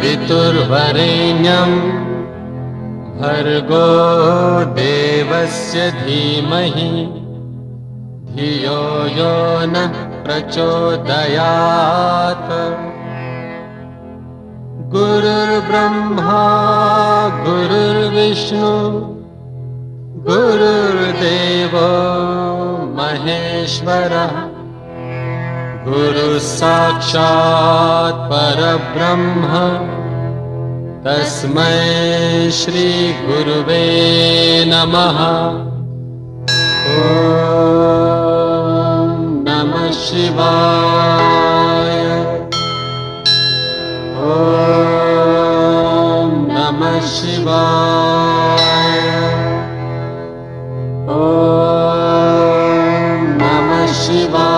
तत्सवितुर्वरेण्यं भर्गो देवस्य धीमहि धियो यो नः प्रचोदयात्। गुरुर्ब्रह्मा गुरुर्विष्णु गुरुर्देवो महेश्वरः गुरुः साक्षात् परब्रह्म तस्मै श्री गुरुवे नमः। ॐ नमः शिवाय। ॐ नमः शिवाय। ॐ नमः शिवाय।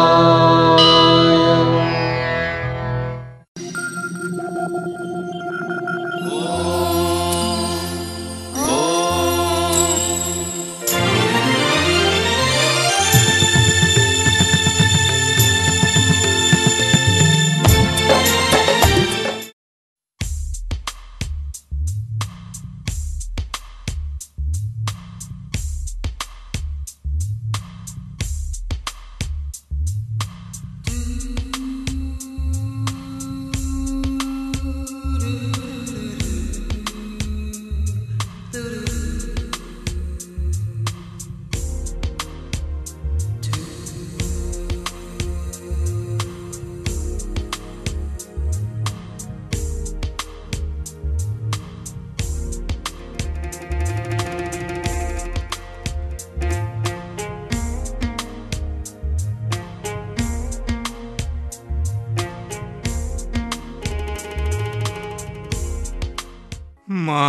মা,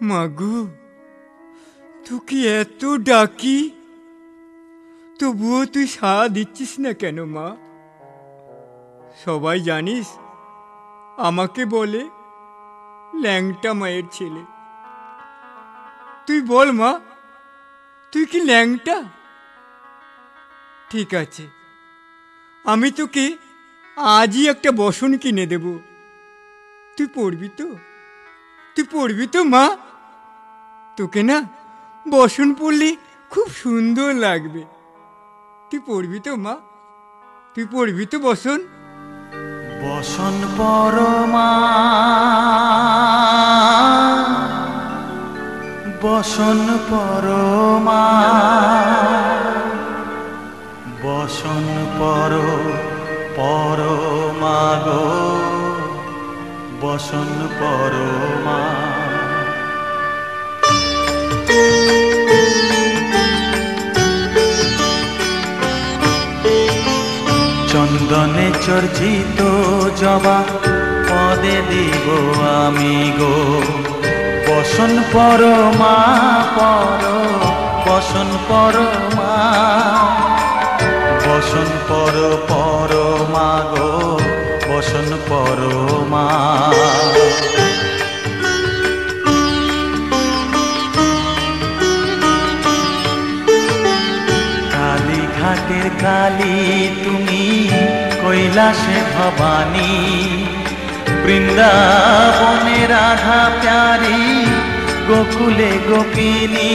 মাগো, তোকে এত ডাকি তবুও তুই সাড়া দিচ্ছিস না কেন মা? সবাই জানিস আমাকে বলে ল্যাংটা মায়ের ছেলে। তুই বল মা, তুই কি ল্যাংটা? ঠিক আছে, আমি তোকে আজই একটা বসন কিনে দেব। তুই পড়বি তো? তুই পড়বি তো মা? তোকে না বসন পড়লে খুব সুন্দর লাগবে। তুই পড়বি তো মা? তুই পড়বি তো বসন? বসন পরমা বসন পরমা বসন পরমা গো বসন পরমা। চন্দনে চর্চিত জবা পদে দিব আমি গো বসন পরমা বসন পরমা বসন পরমা গো বসন পরমা। কালীঘাটের কালী তুমি কৈলাসে ভবানী বৃন্দাবনে রাধা প্যারি গোকুলে গোপিনী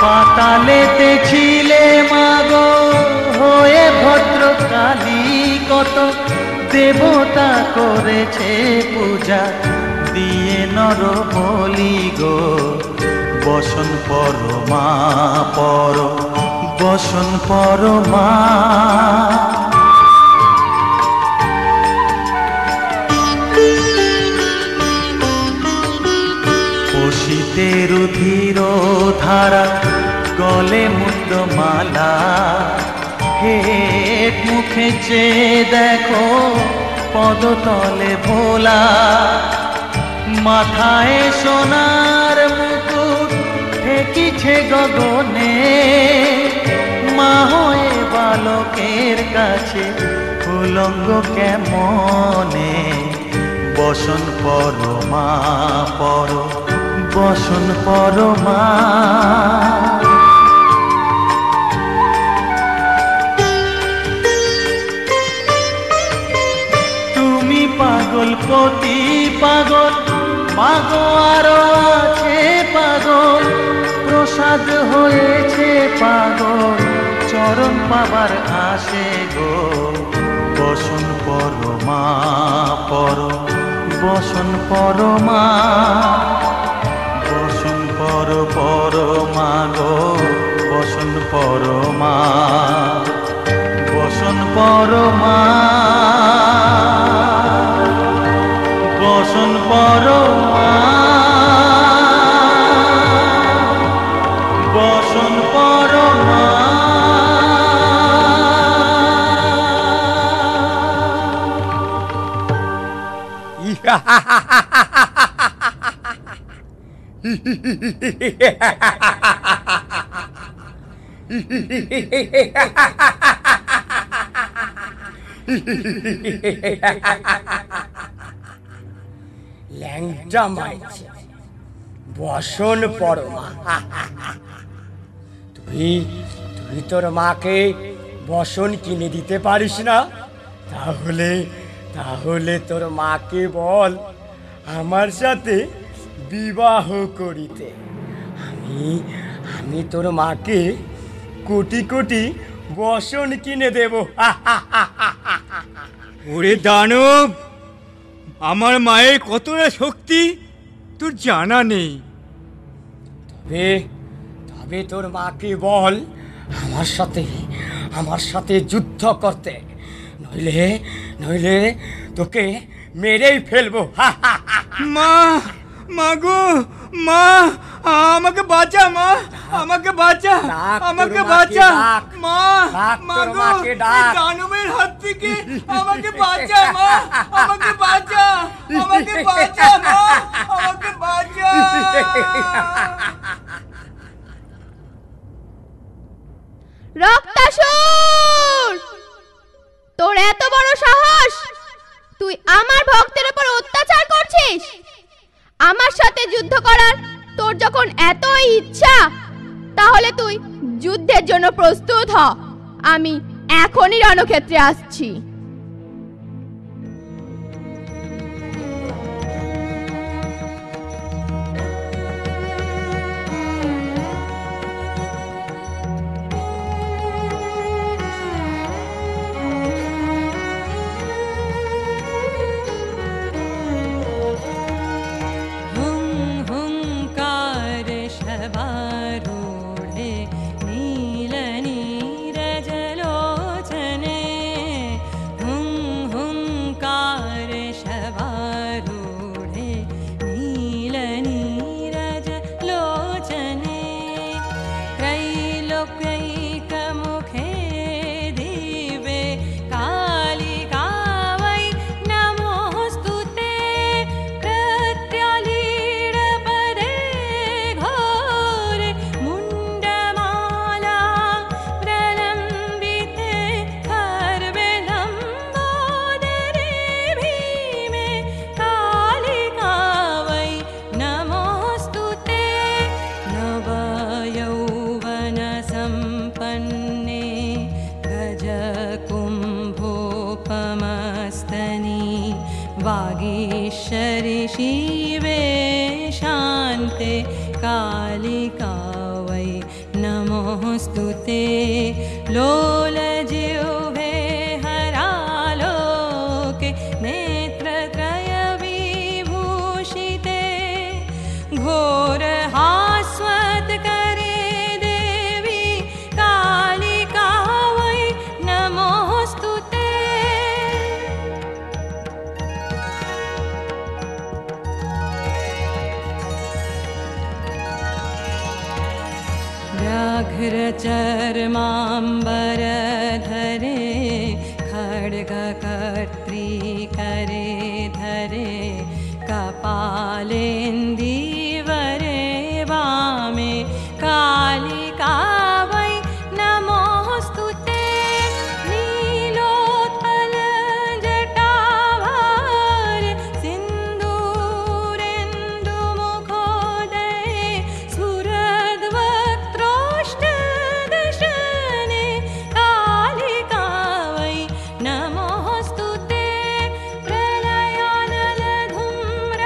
পাতালেতে ছিলে মাগো হয়ে ভদ্রকালী কত দেবতা করেছে পূজা দিয়ে নর বলি গো বসন পরমা বসন পরমা। পশিতে রুধির ধারা গলে মুক্তমালা হেট মুখে চেয়ে দেখো পদতলে ভোলা মাথায় সোনার মুকুট ঠেকিছে গগনে মা হয়ে বালকের কাছে উলঙ্গ কেমনে বসন পরমা বসন পরমা। পাগল মাগো আরো আছে পাগল, প্রসাদ হয়েছে পাগল, চরণ পাবার আসে গো। বসন পরমা পর, বসন পরমা, বসন পরমা গো, বসন পরমা, বসন পরমা, বসন পরমা, বসন পরমা। ল্যাংটা মাইছে বসন পরমা। তুই তোর মাকে বসন কিনে দিতে পারিস না? তাহলে তোর মাকে বল আমার সাথে বিবাহ করিতে। আমি তোর মাকে কোটি কোটি বসন কিনে দেব। ওরে দানব, আমার মায়ের কতটা শক্তি তোর জানা নেই। তবে তোর মাকে বল আমার সাথে যুদ্ধ করতে, নইলে তোকে মেরেই ফেলবো। মা গো, মা আমাকে বাঁচা, মা আমাকে বাঁচা, আমাকে বাঁচা, মা গো, দানবের হাত থেকে আমাকে বাঁচা, মা আমাকে বাঁচা, আমাকে বাঁচা, মা আমাকে বাঁচা। রক্তাসুর, তোর এত বড় সাহস! তুই আমার ভক্তের উপর অত্যাচার করছিস। আমার সাথে যুদ্ধ করার তোর যখন এতই ইচ্ছা, তাহলে তুই যুদ্ধের জন্য প্রস্তুত হ। আমি এখনই রণক্ষেত্রে আসছি। वागीश्वरि शिवे शान्ते कालिका वै नमोऽस्तुते लोलजिह्वे हरालोके नेत्रत्रयविभूषिते घोरहास्वत्करे देवी कालिका वै नमोऽस्तुते। व्याघ्रचर्माम्बरधरे खड्गकर्त्री करे धरे कपालेन्दीवरे वामे कालिका वै नमोऽस्तुते। नीलोत्पलजटाभारे सिन्दूरेन्दुमुखोदये स्फुरद्वक्त्रोष्टदशने कालिका वै नमोऽस्तुते। प्रलयानलधूम्रवर्णे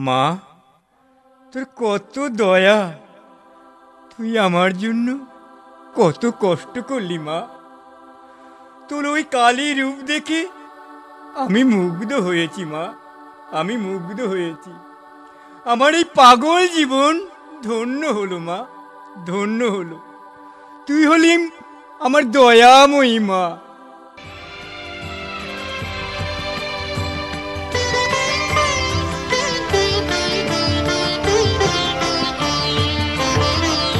মা, তোর কত দয়া, তুই আমার জন্য কত কষ্ট করলি মা। তোর ওই কালী রূপ দেখে আমি মুগ্ধ হয়েছি মা, আমি মুগ্ধ হয়েছি। আমার এই পাগল জীবন ধন্য হলো মা, ধন্য হলো। তুই হলি আমার দয়াময়ী মা।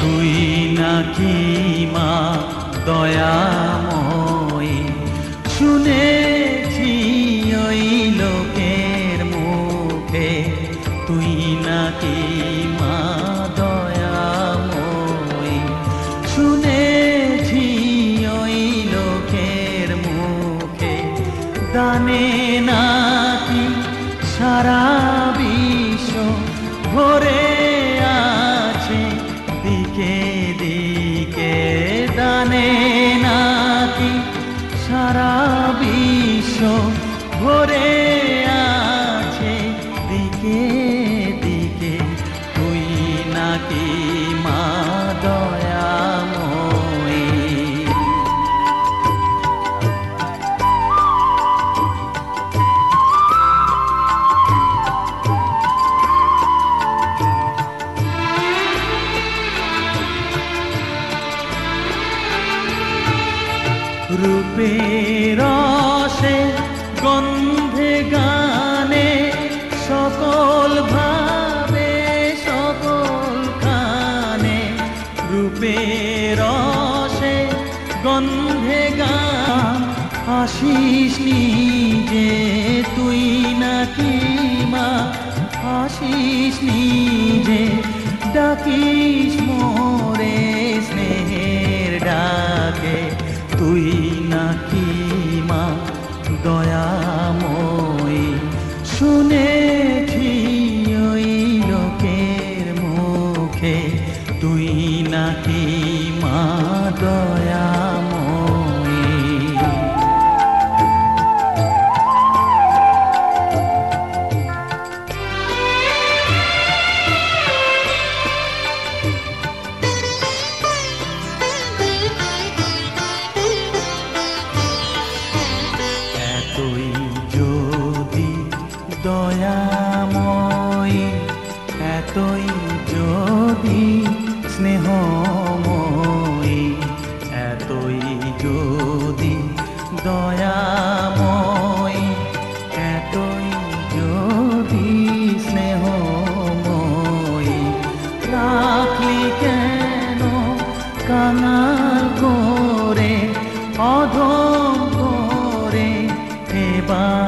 তুই নাকি মা দয়াময়ী, শুনেছি ওই লোকের মুখে। তুই নাকি মা দয়াময়ী, শুনেছি ওই লোকের মুখে। দানে নাকি সারা বিশ্ব ভরে আছে দিকে দিকে। দানে নাকি সারা বিশ্ব ভরে আছে দিকে দিকে। তুই নাকি মা দয়াময়ী। রূপের রসে গন্ধে গানে সকল ভাবে সকল কানে। রূপের রসে গন্ধে গান আসিস নিজে তুই নাকি মা, আসিস নিজে ডাকিস মোরে স্নেহের ডাকে। তুই নাকি মা দয়াময়ী, শুনেছি ওই লোকের মুখে। তুই নাকি মা দয়াময়ী। এতই যদি দয়াময়ী, এতই যদি স্নেহময়ী, এতই যদি দয়াময়ী, এতই যদি স্নেহময়ী। রাখলি কেন কাঙাল করে, অধম করে এবার